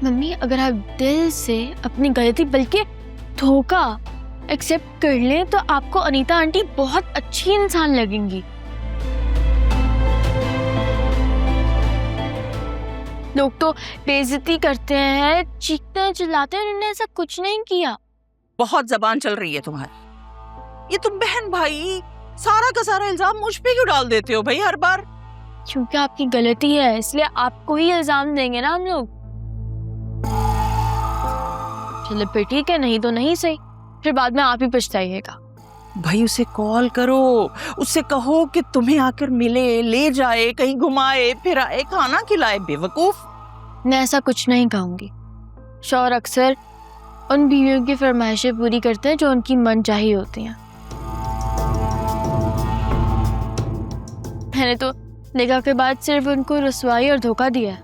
Mummy अगर आप दिल से अपनी गलती बल्कि धोखा एक्सेप्ट कर लें तो आपको अनीता आंटी बहुत अच्छी इंसान लगेंगी। लोग तो बेइज्जती करते हैं, चीखते हैं, चिल्लाते हैं, उन्होंने ऐसा कुछ नहीं किया। बहुत जबान चल रही है तुम्हारी। ये तुम बहन भाई सारा का सारा इल्जाम मुझ पे क्यों डाल देते हो भाई हर बार? क्योंकि आपकी गलती है इसलिए आपको ही इल्जाम देंगे ना हम लोग। चलो फिर ठीक है, नहीं तो नहीं सही, फिर बाद में आप ही पछताइएगा। भाई उसे कॉल करो, उससे कहो कि तुम्हें आकर मिले, ले जाए, कहीं घुमाए फिराए, खाना खिलाए। बेवकूफ। मैं ऐसा कुछ नहीं कहूंगी। शौहर अक्सर उन बीवियों की फरमाइशें पूरी करते हैं जो उनकी मनचाही होती हैं। मैंने तो निकाह के बाद सिर्फ उनको रुसवाई और धोखा दिया है।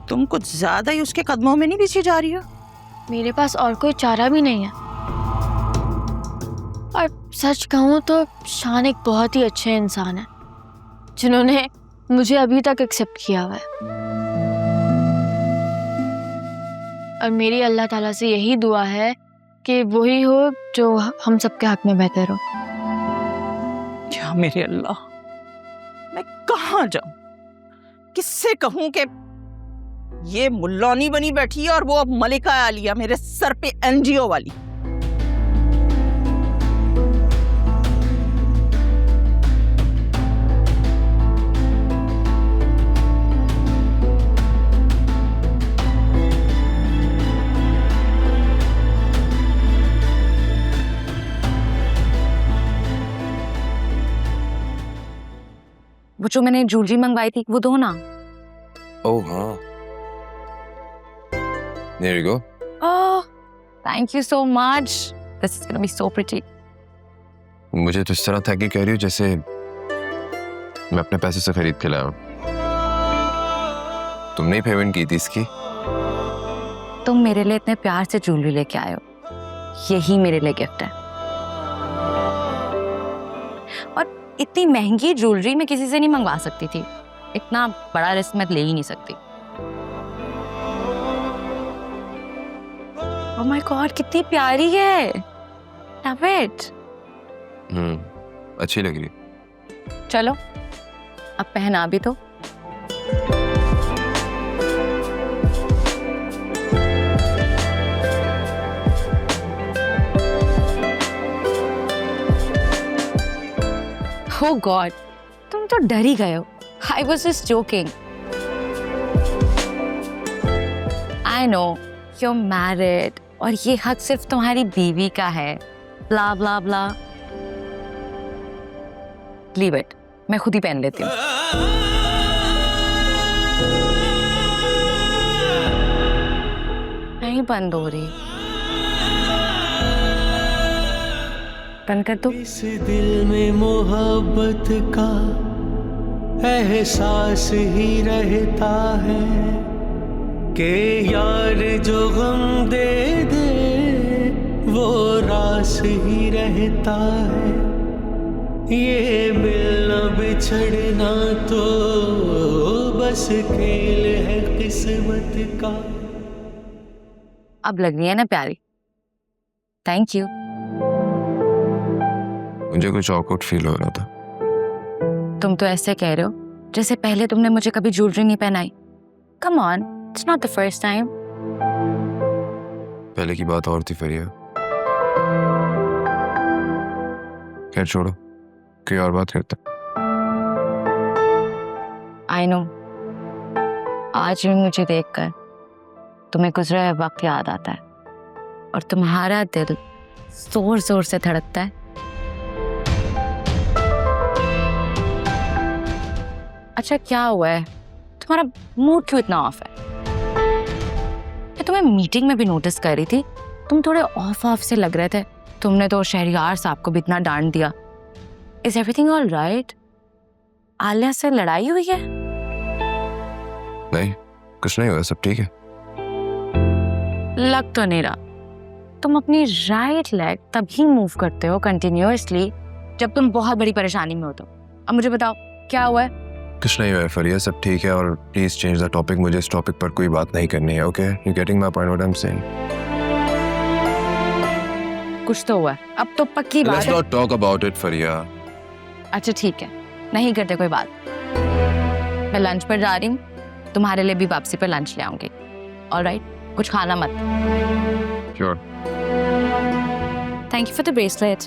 तुम कुछ ज्यादा ही उसके कदमों में नहीं पीछे जा रही हो? मेरे पास और कोई चारा भी नहीं है। और सच कहूँ तो शान एक बहुत ही अच्छे इंसान है जिन्होंने मुझे अभी तक एक्सेप्ट किया हुआ है। और मेरी अल्लाह ताला से यही दुआ है कि वही हो जो हम सबके हक में बेहतर हो। क्या मेरे अल्लाह, मैं कहाँ जाऊं, किससे कहूं कि ये मुल्लौनी बनी बैठी है और वो अब मलिका आलिया मेरे सर पे एनजीओ वाली। वो जो मैंने ज्वेलरी मंगवाई थी वो दो ना। ओह हाँ, there you go. Oh, thank you so much. This is gonna be so pretty. मुझे तो इस तरह था कि कह रही हूँ जैसे मैं अपने पैसे से खरीद के लाया हूँ। तुमने ही पेमेंट की थी इसकी। तुम मेरे लिए इतने प्यार से ज्वेलरी लेके आए हो, यही मेरे लिए गिफ्ट है। और इतनी महंगी ज्वेलरी मैं किसी से नहीं मंगवा सकती थी, इतना बड़ा रिस्क मैं ले ही नहीं सकती। Oh my God, कितनी प्यारी है। Love it. अच्छी लग रही। चलो अब पहना भी तो। Oh God, तुम तो डर ही गए हो। I was just joking. I know you're married और ये हक सिर्फ तुम्हारी बीवी का है। Blah blah blah. Leave it. मैं खुद ही पहन लेती हूँ। नहीं बंद हो रही। बंद कर दो। इस दिल में मोहब्बत का एहसास ही रहता है कि यार जो गम दे दे वो रास ही रहता है। ये मिलना बिछड़ना तो बस खेल है किस्मत का। अब लग रही है ना प्यारी। Thank you. मुझे कुछ ऑकवर्ड फील हो रहा था। तुम तो ऐसे कह रहे हो जैसे पहले तुमने मुझे कभी ज्वेलरी नहीं पहनाई। Come on, it's not the first time. पहले की बात और थी फरिया। खैर छोड़ो, कोई और बात करते। I know. आज भी मुझे देखकर तुम्हें गुजरा हुआ वक्त याद आता है और तुम्हारा दिल जोर जोर से धड़कता है। अच्छा क्या हुआ है, तुम्हारा मूड क्यों इतना ऑफ है? मैं तुम्हें मीटिंग में भी नोटिस कर रही थी, तुम थोड़े ऑफ से लग रहे थे। तुमने तो शहरियार साहब को भी इतना डांट दिया। Is everything all right? Alia से लड़ाई हुई है? नहीं, कुछ नहीं हुआ, सब ठीक है। लग तो नहीं रहा। तुम अपनी राइट लेग तभी मूव करते हो कंटिन्यूअसली जब तुम बहुत बड़ी परेशानी में हो। तो अब मुझे बताओ क्या हुआ है? कुछ नहीं हुआ है फरिया, सब ठीक है। और प्लीज चेंज द टॉपिक, मुझे इस टॉपिक पर कोई बात नहीं करनी है। Okay, you getting my point what I am saying? कुछ तो हुआ है, अब तो पक्की बात लेट्स है। नॉट टॉक अबाउट इट फरिया। अच्छा ठीक है, नहीं करते कोई बात। मैं लंच पर जा रही हूँ, तुम्हारे लिए भी वापसी पर लंच ले आऊंगी। ऑलराइट, कुछ खाना मत। Sure. Thank you for the bracelet.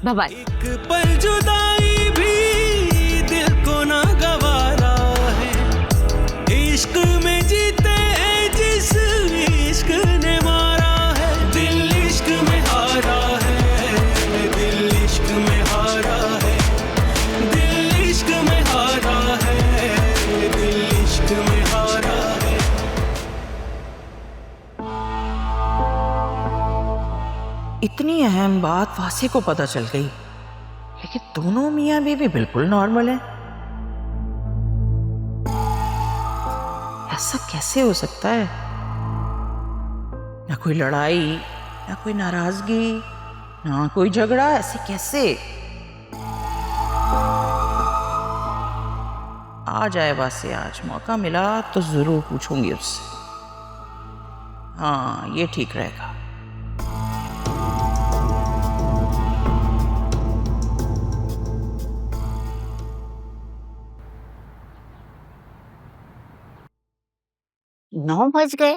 Bye bye. एक पल जुदाई भी दिल को ना गवारा है, इश्क में जीते हैं जिस इश्क ने मारा है। दिल इश्क में हारा है, दिल इश्क में हारा है, दिल इश्क में हारा है, दिल इश्क में हारा है। इतनी अहम बात वासी को पता चल गई, लेकिन दोनों मियाँ बीवी बिल्कुल नॉर्मल है। ऐसा कैसे हो सकता है? ना कोई लड़ाई, ना कोई नाराजगी, ना कोई झगड़ा, ऐसे कैसे? आ जाए वासी, आज मौका मिला तो जरूर पूछूंगी उससे। हाँ, ये ठीक रहेगा। नौ बज गए,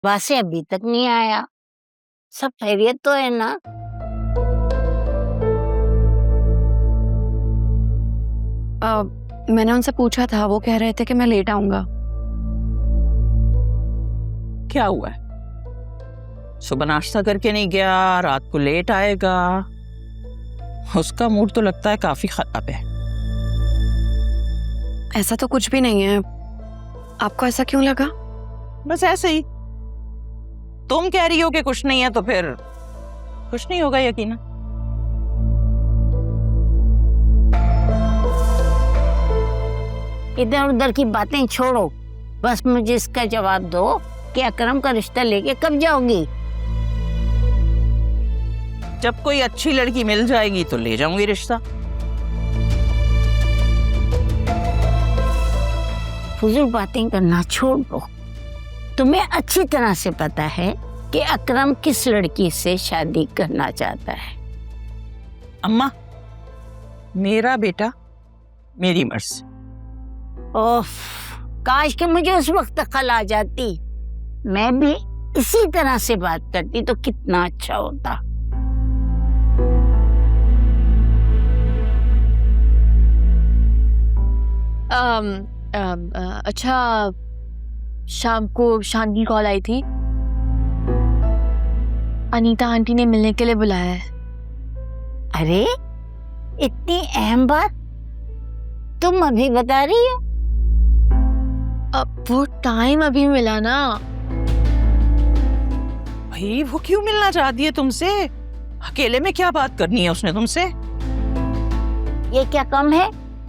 वासे अभी तक नहीं आया। सब खैरियत तो है ना? मैंने उनसे पूछा था, वो कह रहे थे कि मैं लेट आऊंगा। क्या हुआ है? सुबह नाश्ता करके नहीं गया, रात को लेट आएगा। उसका मूड तो लगता है काफी खराब है। ऐसा तो कुछ भी नहीं है, आपको ऐसा क्यों लगा? बस ऐसे ही। तुम कह रही हो कि कुछ नहीं है तो फिर कुछ नहीं होगा यकीनन। इधर उधर की बातें छोड़ो, बस मुझे इसका जवाब दो कि अकरम का रिश्ता लेके कब जाओगी? जब कोई अच्छी लड़की मिल जाएगी तो ले जाऊंगी रिश्ता। फुजूल बातें करना छोड़ दो। तुम्हें अच्छी तरह से पता है कि अकरम किस लड़की से शादी करना चाहता है। अम्मा, मेरा बेटा मेरी मर्जी। ओफ, काश कि मुझे उस वक्त अकल आ जाती, मैं भी इसी तरह से बात करती तो कितना अच्छा होता। अच्छा, शाम को शान की कॉल आई थी, अनीता आंटी ने मिलने के लिए बुलाया है। अरे इतनी अहम बात तुम अभी बता रही हो? अब वो टाइम अभी मिला ना। भाई वो क्यों मिलना चाहती है तुमसे? अकेले में क्या बात करनी है उसने तुमसे? ये क्या कम है